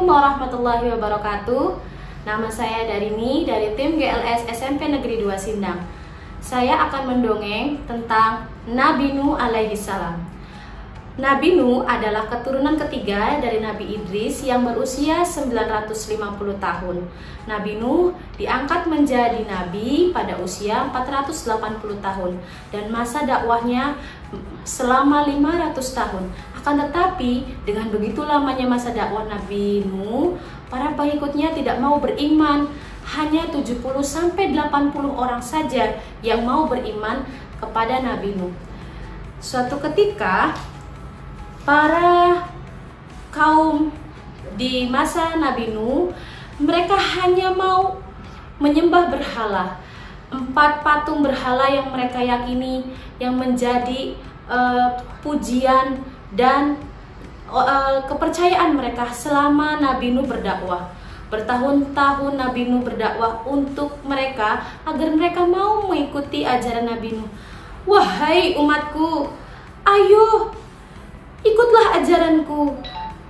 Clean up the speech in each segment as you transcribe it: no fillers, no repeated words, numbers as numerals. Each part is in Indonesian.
warahmatullahi wabarakatuh. Nama saya Darini dari tim GLS SMP Negeri 2 Sindang. Saya akan mendongeng tentang Nabi Nuh alaihi salam. Nabi Nuh adalah keturunan ketiga dari Nabi Idris yang berusia 950 tahun. Nabi Nuh diangkat menjadi nabi pada usia 480 tahun dan masa dakwahnya selama 500 tahun. Akan tetapi dengan begitu lamanya masa dakwah Nabi Nuh, para pengikutnya tidak mau beriman. Hanya 70-80 orang saja yang mau beriman kepada Nabi Nuh. Suatu ketika para kaum di masa Nabi Nuh, mereka hanya mau menyembah berhala. 4 patung berhala yang mereka yakini yang menjadi pujian dan kepercayaan mereka selama Nabi Nuh berdakwah. Bertahun-tahun Nabi Nuh berdakwah untuk mereka agar mereka mau mengikuti ajaran Nabi Nuh. Wahai umatku, ayo ikutlah ajaranku.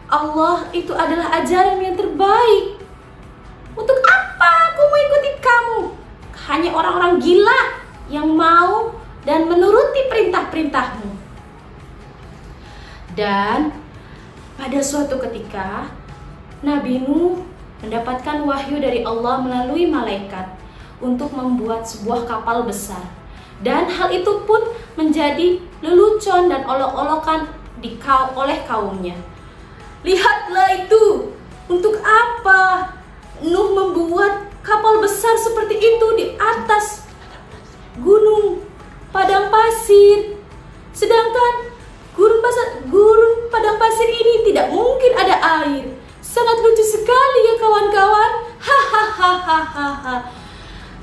Allah itu adalah ajaran yang terbaik. Untuk apa aku mengikuti kamu? Hanya orang-orang gila yang mau dan menuruti perintah-perintahmu. Dan pada suatu ketika Nabi Nuh mendapatkan wahyu dari Allah melalui malaikat untuk membuat sebuah kapal besar. Dan hal itu pun menjadi lelucon dan olok-olokan oleh kaumnya. Lihatlah itu, untuk apa Nuh membuat kapal besar seperti itu di atas gunung padang pasir, sedangkan gurun padang pasir ini tidak mungkin ada air. Sangat lucu sekali ya kawan-kawan. Hahaha.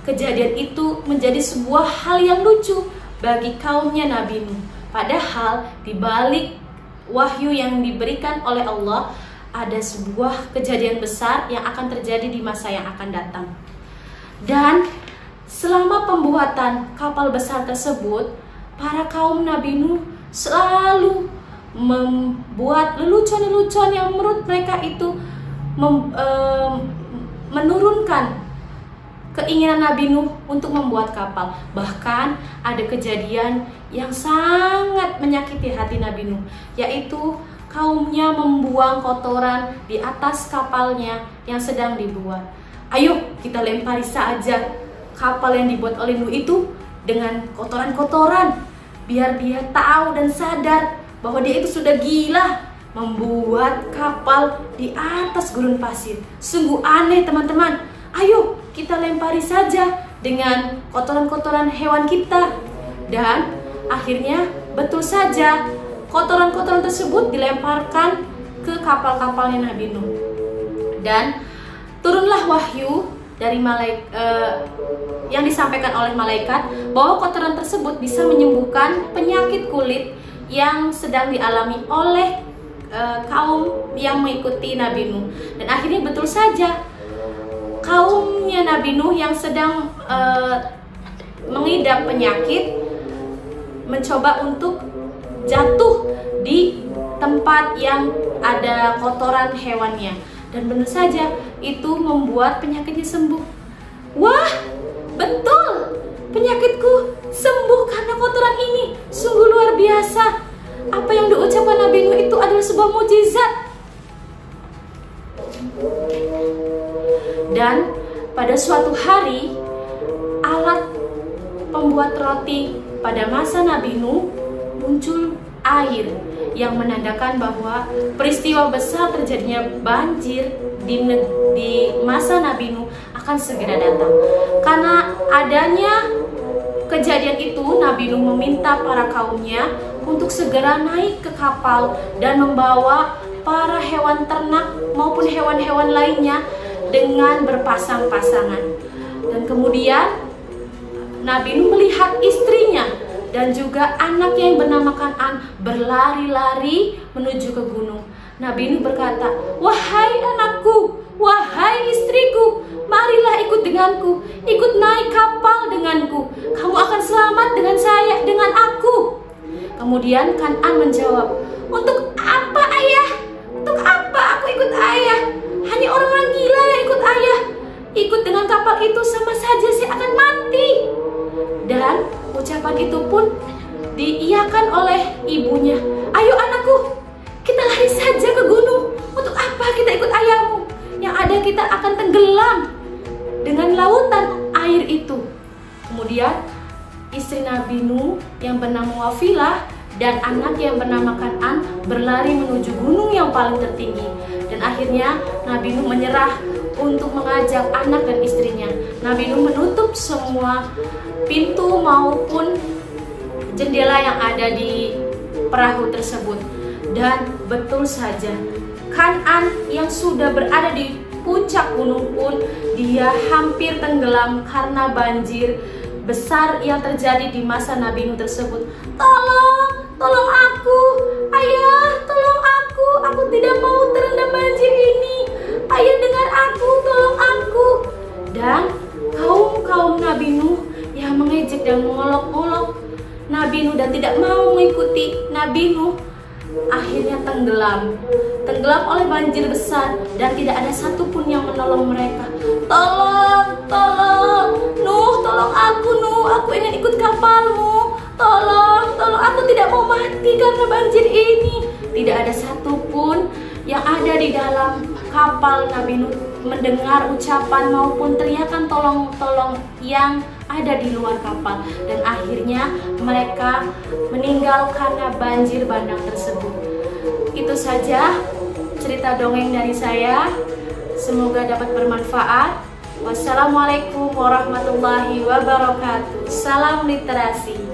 Kejadian itu menjadi sebuah hal yang lucu bagi kaumnya Nabi Nuh. Padahal di balik wahyu yang diberikan oleh Allah ada sebuah kejadian besar yang akan terjadi di masa yang akan datang. Dan selama pembuatan kapal besar tersebut, para kaum Nabi Nuh selalu membuat lelucon-lelucon yang menurut mereka itu menurunkan keinginan Nabi Nuh untuk membuat kapal. Bahkan ada kejadian yang sangat menyakiti hati Nabi Nuh, yaitu kaumnya membuang kotoran di atas kapalnya yang sedang dibuat. Ayo kita lempari saja kapal yang dibuat oleh Nuh itu dengan kotoran-kotoran, biar dia tahu dan sadar bahwa dia itu sudah gila membuat kapal di atas gurun pasir. Sungguh aneh teman-teman. Ayo kita lempari saja dengan kotoran-kotoran hewan kita. Dan akhirnya betul saja kotoran-kotoran tersebut dilemparkan ke kapal-kapalnya Nabi Nuh. Dan turunlah wahyu dari yang disampaikan oleh malaikat bahwa kotoran tersebut bisa menyembuhkan penyakit kulit yang sedang dialami oleh kaum yang mengikuti Nabi Nuh. Dan akhirnya betul saja kaumnya Nabi Nuh yang sedang mengidap penyakit mencoba untuk jatuh di tempat yang ada kotoran hewannya. Dan benar saja itu membuat penyakitnya sembuh. Wah, betul, penyakitku sembuh karena kotoran ini. Sungguh luar biasa. Apa yang diucapkan Nabi Nuh itu adalah sebuah mukjizat. Dan pada suatu hari, alat pembuat roti pada masa Nabi Nuh muncul air yang menandakan bahwa peristiwa besar terjadinya banjir di masa Nabi Nuh akan segera datang. Karena adanya kejadian itu, Nabi Nuh meminta para kaumnya untuk segera naik ke kapal dan membawa para hewan ternak maupun hewan-hewan lainnya dengan berpasang-pasangan. Dan kemudian Nabi Nuh melihat istrinya dan juga anaknya yang bernama Kan'an berlari-lari menuju ke gunung. Nabi Nuh berkata, "Wahai anakku, wahai istriku, marilah ikut denganku, ikut naik kapal denganku. Kamu akan selamat dengan saya, dengan aku." Kemudian Kan'an menjawab, "Untuk apa ayah? Untuk apa aku ikut ayah? dengan kapal itu sama saja saya akan mati. Dan ucapan itu pun diiyakan oleh ibunya. Ayo anakku, kita lari saja ke gunung. Untuk apa kita ikut ayahmu? Yang ada kita akan tenggelam dengan lautan air itu. Kemudian istri Nabi Nuh yang bernama Wafilah dan anak yang bernama Kan'an berlari menuju gunung yang paling tertinggi. Dan akhirnya Nabi Nuh menyerah untuk mengajak anak dan istrinya. Nabi Nuh menutup semua pintu maupun jendela yang ada di perahu tersebut. Dan betul saja, Kan'an yang sudah berada di puncak gunung pun dia hampir tenggelam karena banjir besar yang terjadi di masa Nabi Nuh tersebut. Tolong aku, ayah, tolong aku tidak mau terendam banjir ini. Ayah dengar aku, tolong aku. Dan kaum Nabi Nuh yang mengejek dan mengolok-olok Nabi Nuh dan tidak mau mengikuti Nabi Nuh akhirnya tenggelam oleh banjir besar dan tidak ada satupun yang menolong mereka. Tolong Nuh, tolong aku ingin ikut kapalmu. Tolong, aku tidak mau mati karena banjir ini. Tidak ada satupun yang ada di dalam kapal Nabi Nuh mendengar ucapan maupun teriakan tolong yang ada di luar kapal, dan akhirnya mereka meninggal karena banjir bandang tersebut. Itu saja cerita dongeng dari saya, semoga dapat bermanfaat. Wassalamualaikum warahmatullahi wabarakatuh. Salam literasi.